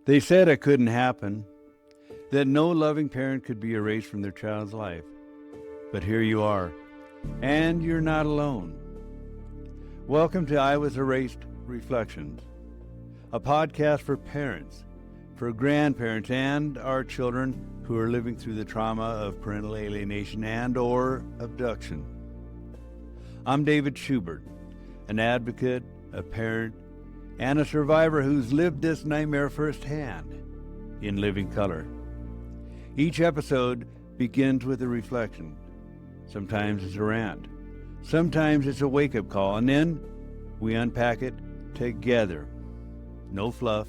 They said it couldn't happen, that no loving parent could be erased from their child's life. But here you are, and you're not alone. Welcome to iWasErased Reflections, a podcast for parents, for grandparents, and our children who are living through the trauma of parental alienation and or abduction. I'm David Schubert, an advocate, a parent, and a survivor who's lived this nightmare firsthand in living color. Each episode begins with a reflection. Sometimes it's a rant. Sometimes it's a wake-up call, and then we unpack it together. No fluff,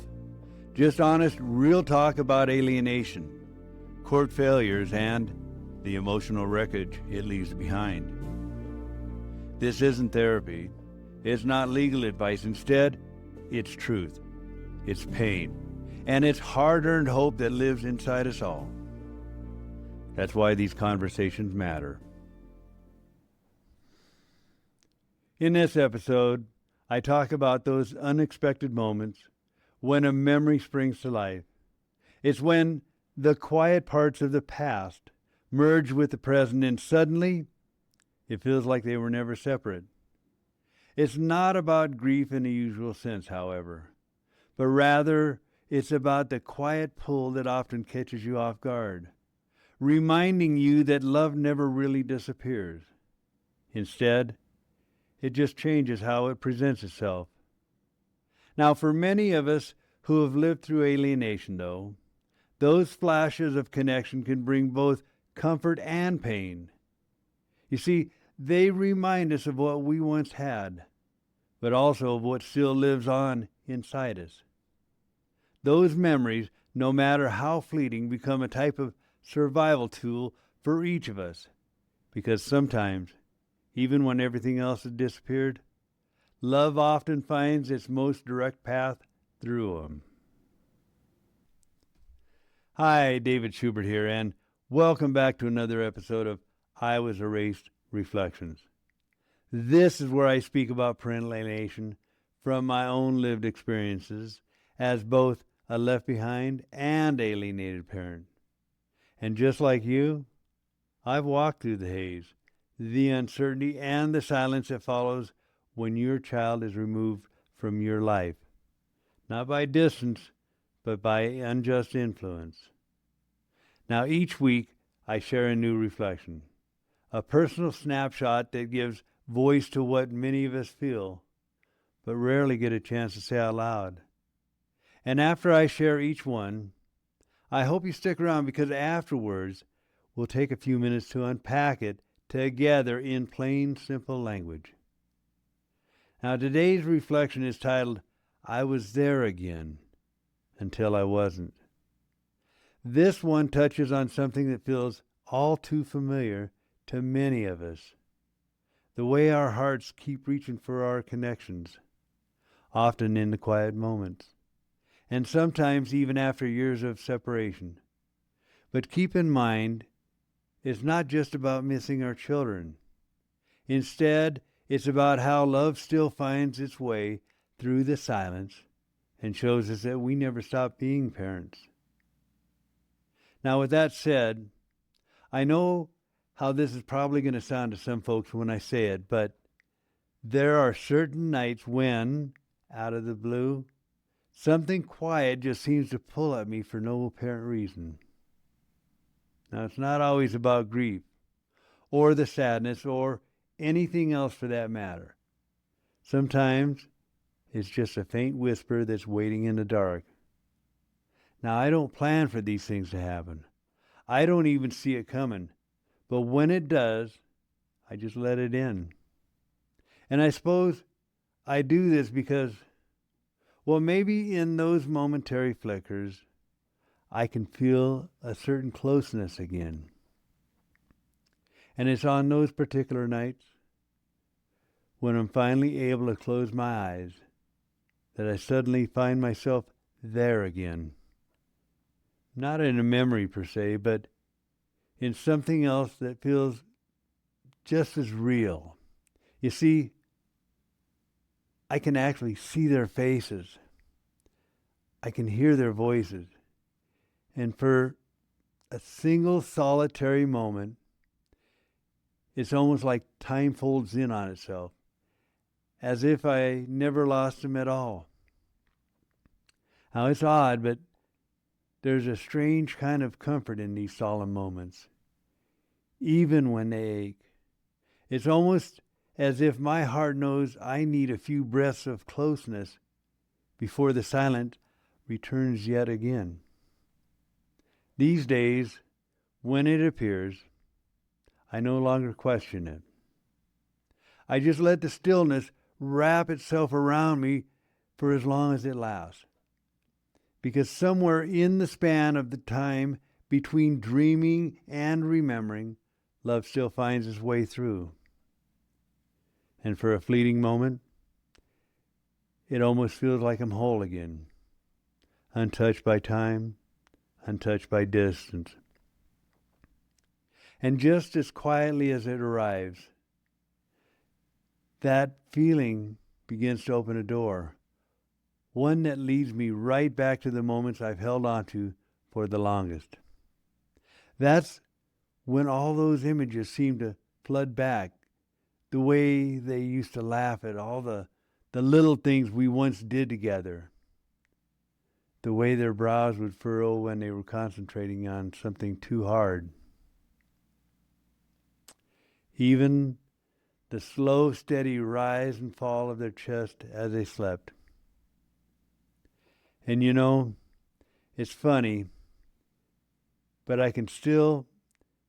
just honest, real talk about alienation, court failures, and the emotional wreckage it leaves behind. This isn't therapy. It's not legal advice. Instead, it's truth, it's pain, and it's hard-earned hope that lives inside us all. That's why these conversations matter. In this episode, I talk about those unexpected moments when a memory springs to life. It's when the quiet parts of the past merge with the present, and suddenly it feels like they were never separate. It's not about grief in the usual sense, however, but rather it's about the quiet pull that often catches you off guard, reminding you that love never really disappears. Instead, it just changes how it presents itself. Now, for many of us who have lived through alienation, though, those flashes of connection can bring both comfort and pain. You see, they remind us of what we once had, but also of what still lives on inside us. Those memories, no matter how fleeting, become a type of survival tool for each of us, because sometimes, even when everything else has disappeared, love often finds its most direct path through them. Hi, David Schubert here, and welcome back to another episode of iWasErased Reflections. This is where I speak about parental alienation from my own lived experiences as both a left behind and alienated parent. And just like you, I've walked through the haze, the uncertainty, and the silence that follows when your child is removed from your life, not by distance, but by unjust influence. Now, each week I share a new reflection, a personal snapshot that gives voice to what many of us feel, but rarely get a chance to say out loud. And after I share each one, I hope you stick around, because afterwards we'll take a few minutes to unpack it together in plain, simple language. Now, today's reflection is titled, I Was There Again Until I Wasn't. This one touches on something that feels all too familiar to many of us. The way our hearts keep reaching for our connections, often in the quiet moments, and sometimes even after years of separation. But keep in mind, it's not just about missing our children. Instead, it's about how love still finds its way through the silence and shows us that we never stop being parents. Now, with that said, I know how this is probably going to sound to some folks when I say it, but there are certain nights when, out of the blue, something quiet just seems to pull at me for no apparent reason. Now, it's not always about grief, or the sadness, or anything else for that matter. Sometimes it's just a faint whisper that's waiting in the dark. Now, I don't plan for these things to happen. I don't even see it coming. But when it does, I just let it in. And I suppose I do this because, well, maybe in those momentary flickers, I can feel a certain closeness again. And it's on those particular nights, when I'm finally able to close my eyes, that I suddenly find myself there again. Not in a memory per se, but in something else that feels just as real. You see, I can actually see their faces. I can hear their voices. And for a single solitary moment, it's almost like time folds in on itself, as if I never lost them at all. Now, it's odd, but there's a strange kind of comfort in these solemn moments, even when they ache. It's almost as if my heart knows I need a few breaths of closeness before the silence returns yet again. These days, when it appears, I no longer question it. I just let the stillness wrap itself around me for as long as it lasts. Because somewhere in the span of the time between dreaming and remembering, love still finds its way through. And for a fleeting moment, it almost feels like I'm whole again, untouched by time, untouched by distance. And just as quietly as it arrives, that feeling begins to open a door, one that leads me right back to the moments I've held on to for the longest. That's when all those images seem to flood back, the way they used to laugh at all the little things we once did together, the way their brows would furrow when they were concentrating on something too hard. Even the slow, steady rise and fall of their chest as they slept. And you know, it's funny, but I can still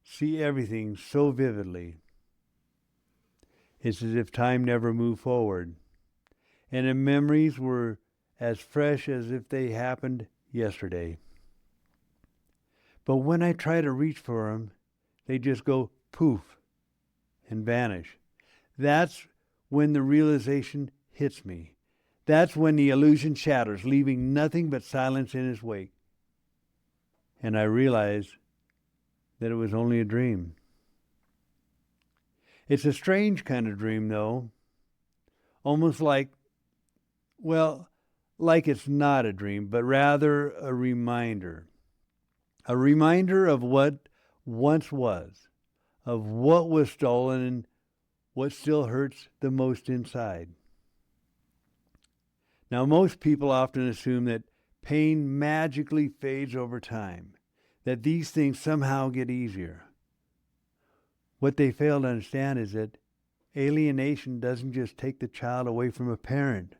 see everything so vividly. It's as if time never moved forward, and the memories were as fresh as if they happened yesterday. But when I try to reach for them, they just go poof and vanish. That's when the realization hits me. That's when the illusion shatters, leaving nothing but silence in its wake. And I realize that it was only a dream. It's a strange kind of dream, though. Almost like it's not a dream, but rather a reminder. A reminder of what once was, of what was stolen and what still hurts the most inside. Now, most people often assume that pain magically fades over time, that these things somehow get easier. What they fail to understand is that alienation doesn't just take the child away from a parent.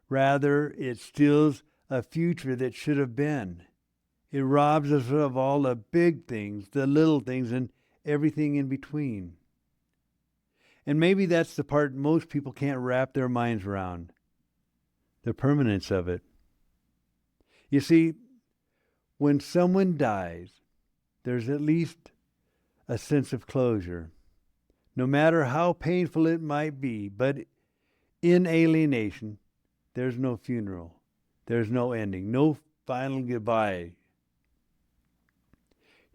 Rather, it steals a future that should have been. It robs us of all the big things, the little things, and everything in between. And maybe that's the part most people can't wrap their minds around, the permanence of it. You see, when someone dies, there's at least a sense of closure, no matter how painful it might be. But in alienation, there's no funeral, there's no ending, no final goodbye.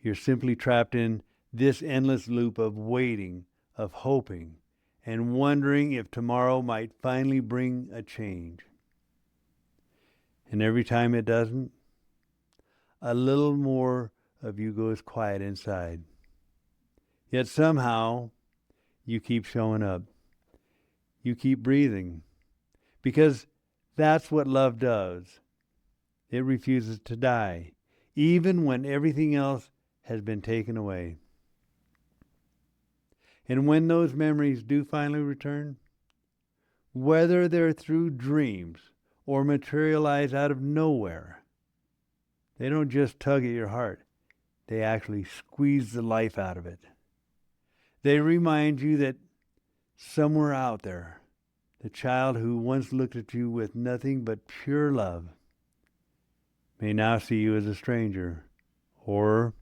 You're simply trapped in this endless loop of waiting, of hoping, and wondering if tomorrow might finally bring a change. And every time it doesn't, a little more of you goes quiet inside. Yet somehow, you keep showing up. You keep breathing. Because that's what love does. It refuses to die, even when everything else has been taken away. And when those memories do finally return, whether they're through dreams or materialize out of nowhere, they don't just tug at your heart. They actually squeeze the life out of it. They remind you that somewhere out there, the child who once looked at you with nothing but pure love may now see you as a stranger, or,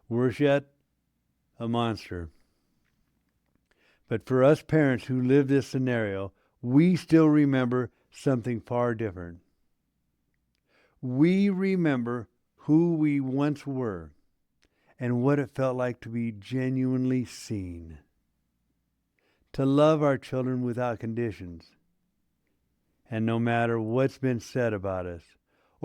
worse yet, a monster. But for us parents who live this scenario, we still remember something far different. We remember who we once were and what it felt like to be genuinely seen. To love our children without conditions. And no matter what's been said about us,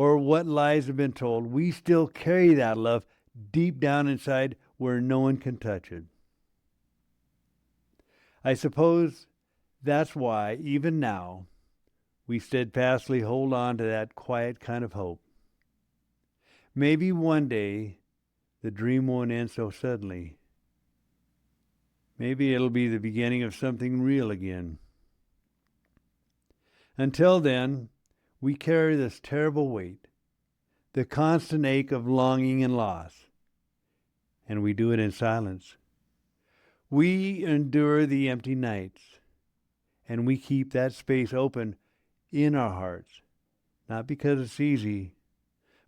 or what lies have been told, we still carry that love deep down inside where no one can touch it. I suppose that's why, even now, we steadfastly hold on to that quiet kind of hope. Maybe one day the dream won't end so suddenly. Maybe it'll be the beginning of something real again. Until then, we carry this terrible weight, the constant ache of longing and loss, and we do it in silence. We endure the empty nights, and we keep that space open in our hearts, not because it's easy,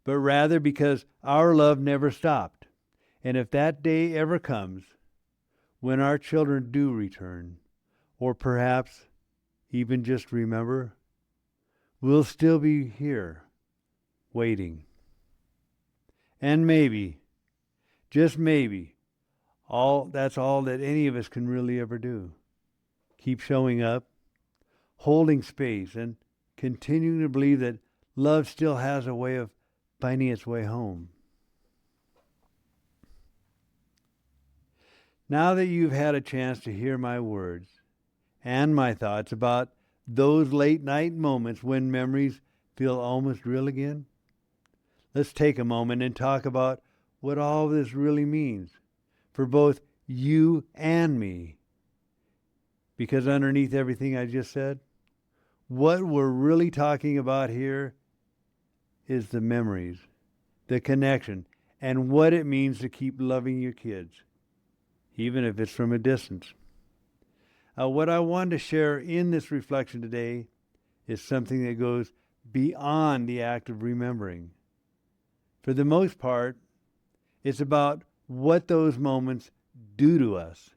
but rather because our love never stopped. And if that day ever comes, when our children do return, or perhaps even just remember, we'll still be here, waiting. And maybe, just maybe, that's all that any of us can really ever do. Keep showing up, holding space, and continuing to believe that love still has a way of finding its way home. Now that you've had a chance to hear my words and my thoughts about those late night moments when memories feel almost real again, let's take a moment and talk about what all this really means for both you and me. Because underneath everything I just said, what we're really talking about here is the memories, the connection, and what it means to keep loving your kids, even if it's from a distance. What I want to share in this reflection today is something that goes beyond the act of remembering. For the most part, it's about what those moments do to us,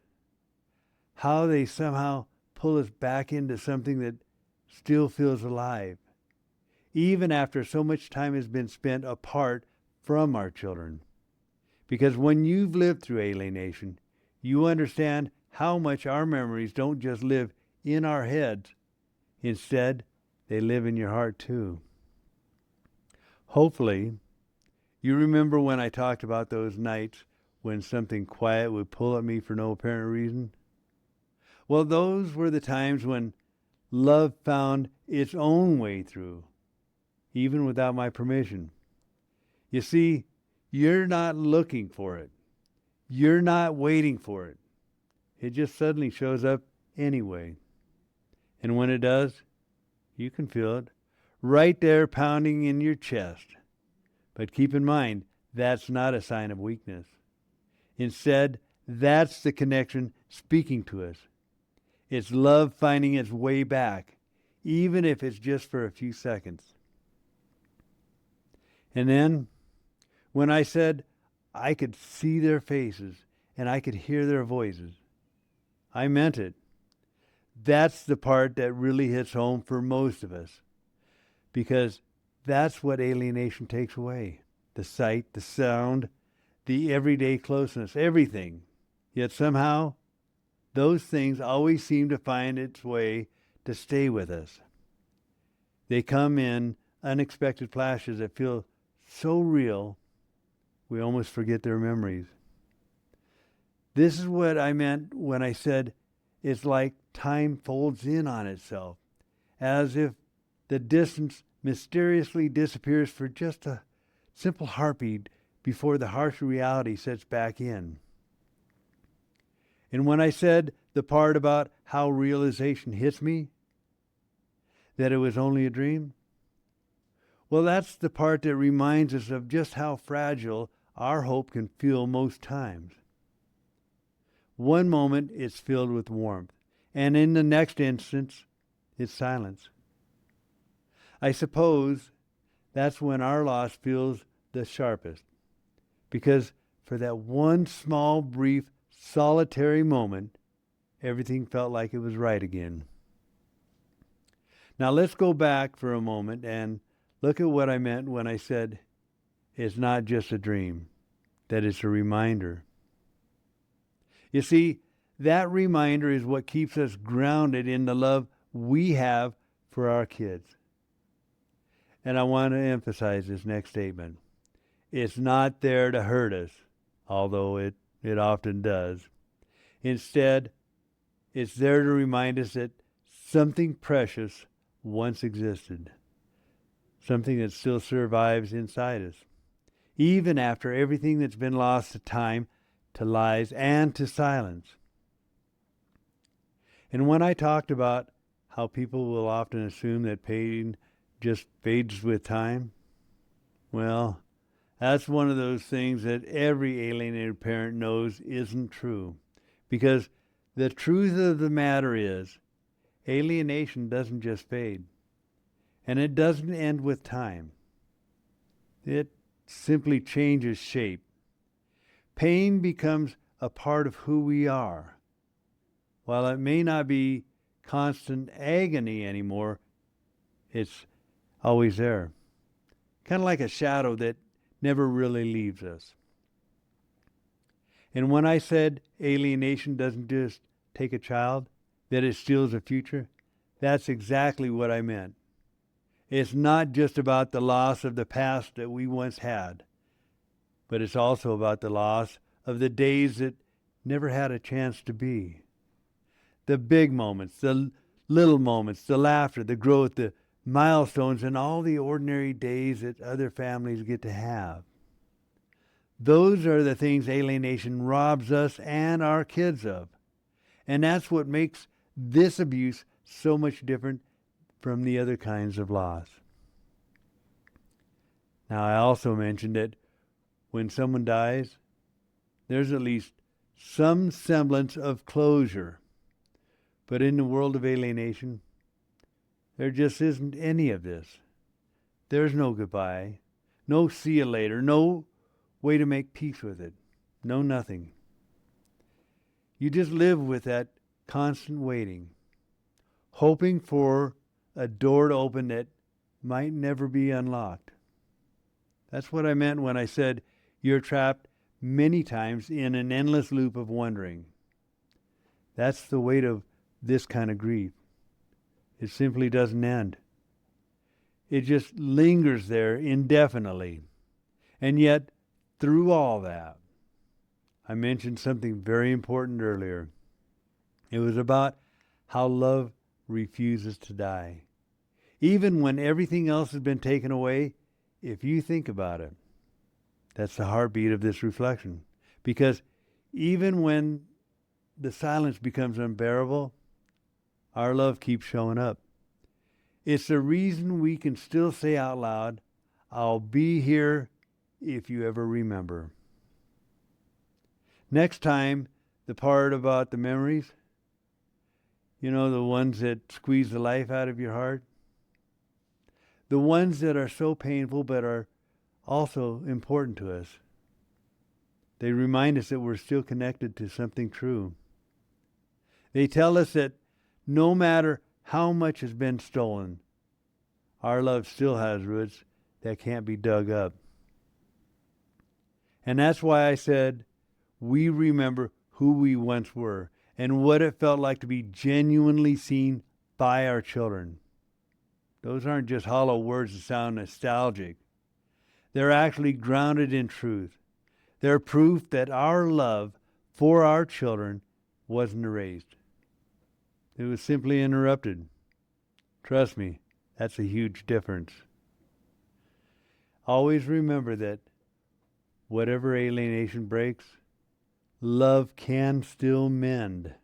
how they somehow pull us back into something that still feels alive, even after so much time has been spent apart from our children. Because when you've lived through alienation, you understand how much our memories don't just live in our heads. Instead, they live in your heart too. Hopefully, you remember when I talked about those nights when something quiet would pull at me for no apparent reason? Well, those were the times when love found its own way through, even without my permission. You see, you're not looking for it. You're not waiting for it. It just suddenly shows up anyway. And when it does, you can feel it right there pounding in your chest. But keep in mind, that's not a sign of weakness. Instead, that's the connection speaking to us. It's love finding its way back, even if it's just for a few seconds. And then, when I said I could see their faces and I could hear their voices, I meant it. That's the part that really hits home for most of us, because that's what alienation takes away. The sight, the sound, the everyday closeness, everything. Yet somehow, those things always seem to find its way to stay with us. They come in unexpected flashes that feel so real, we almost forget their memories. This is what I meant when I said it's like time folds in on itself, as if the distance mysteriously disappears for just a simple heartbeat before the harsh reality sets back in. And when I said the part about how realization hits me, that it was only a dream, well, that's the part that reminds us of just how fragile our hope can feel most times. One moment it's filled with warmth, and in the next instance, it's silence. I suppose that's when our loss feels the sharpest, because for that one small, brief, solitary moment, everything felt like it was right again. Now let's go back for a moment and look at what I meant when I said it's not just a dream, that it's a reminder. You see, that reminder is what keeps us grounded in the love we have for our kids. And I want to emphasize this next statement. It's not there to hurt us, although it often does. Instead, it's there to remind us that something precious once existed, something that still survives inside us, even after everything that's been lost to time, to lies, and to silence. And when I talked about how people will often assume that pain just fades with time, well, that's one of those things that every alienated parent knows isn't true. Because the truth of the matter is, alienation doesn't just fade. And it doesn't end with time. It simply changes shape. Pain becomes a part of who we are. While it may not be constant agony anymore, it's always there. Kind of like a shadow that never really leaves us. And when I said alienation doesn't just take a child, that it steals a future, that's exactly what I meant. It's not just about the loss of the past that we once had, but it's also about the loss of the days that never had a chance to be. The big moments, the little moments, the laughter, the growth, the milestones, and all the ordinary days that other families get to have. Those are the things alienation robs us and our kids of. And that's what makes this abuse so much different from the other kinds of loss. Now, I also mentioned that when someone dies, there's at least some semblance of closure. But in the world of alienation, there just isn't any of this. There's no goodbye, no see you later, no way to make peace with it, no nothing. You just live with that constant waiting, hoping for a door to open that might never be unlocked. That's what I meant when I said you're trapped many times in an endless loop of wondering. That's the weight of this kind of grief. It simply doesn't end. It just lingers there indefinitely. And yet, through all that, I mentioned something very important earlier. It was about how love refuses to die. Even when everything else has been taken away, if you think about it, that's the heartbeat of this reflection. Because even when the silence becomes unbearable, our love keeps showing up. It's the reason we can still say out loud, I'll be here if you ever remember. Next time, the part about the memories, you know, the ones that squeeze the life out of your heart, the ones that are so painful but are also important to us. They remind us that we're still connected to something true. They tell us that no matter how much has been stolen, our love still has roots that can't be dug up. And that's why I said we remember who we once were and what it felt like to be genuinely seen by our children. Those aren't just hollow words that sound nostalgic. They're actually grounded in truth. They're proof that our love for our children wasn't erased. It was simply interrupted. Trust me, that's a huge difference. Always remember that whatever alienation breaks, love can still mend.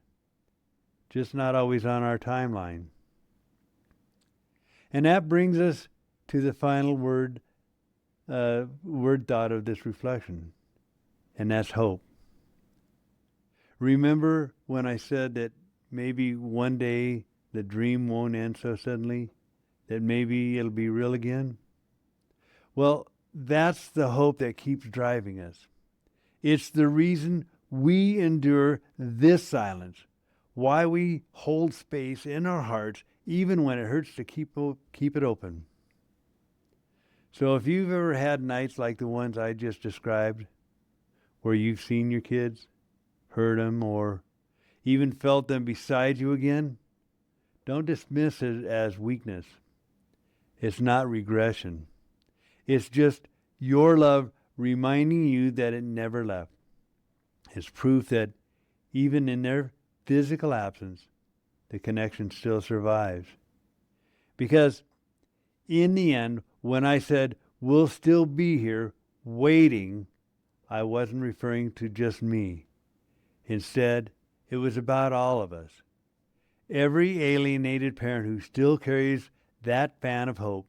Just not always on our timeline. And that brings us to the final word thought of this reflection, and that's hope. Remember when I said that maybe one day the dream won't end so suddenly, that maybe it'll be real again? Well, that's the hope that keeps driving us. It's the reason we endure this silence, why we hold space in our hearts even when it hurts to keep it open. So if you've ever had nights like the ones I just described, where you've seen your kids, heard them, or even felt them beside you again, don't dismiss it as weakness. It's not regression. It's just your love reminding you that it never left. It's proof that even in their physical absence, the connection still survives. Because in the end, when I said, we'll still be here waiting, I wasn't referring to just me. Instead, it was about all of us. Every alienated parent who still carries that fan of hope,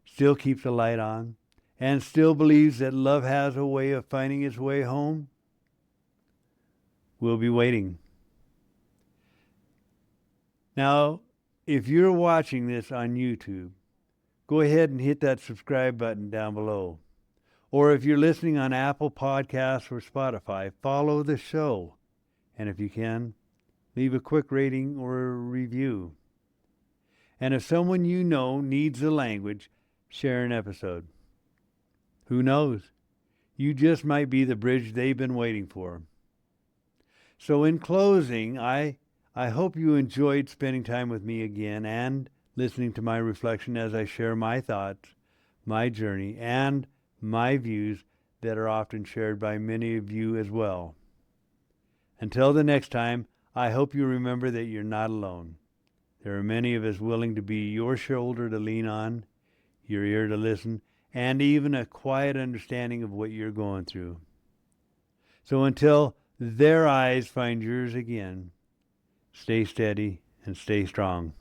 still keeps the light on, and still believes that love has a way of finding its way home, will be waiting. Now, if you're watching this on YouTube, go ahead and hit that subscribe button down below. Or if you're listening on Apple Podcasts or Spotify, follow the show. And if you can, leave a quick rating or a review. And if someone you know needs the language, share an episode. Who knows? You just might be the bridge they've been waiting for. So in closing, I hope you enjoyed spending time with me again and listening to my reflection as I share my thoughts, my journey, and my views that are often shared by many of you as well. Until the next time, I hope you remember that you're not alone. There are many of us willing to be your shoulder to lean on, your ear to listen, and even a quiet understanding of what you're going through. So until their eyes find yours again, stay steady and stay strong.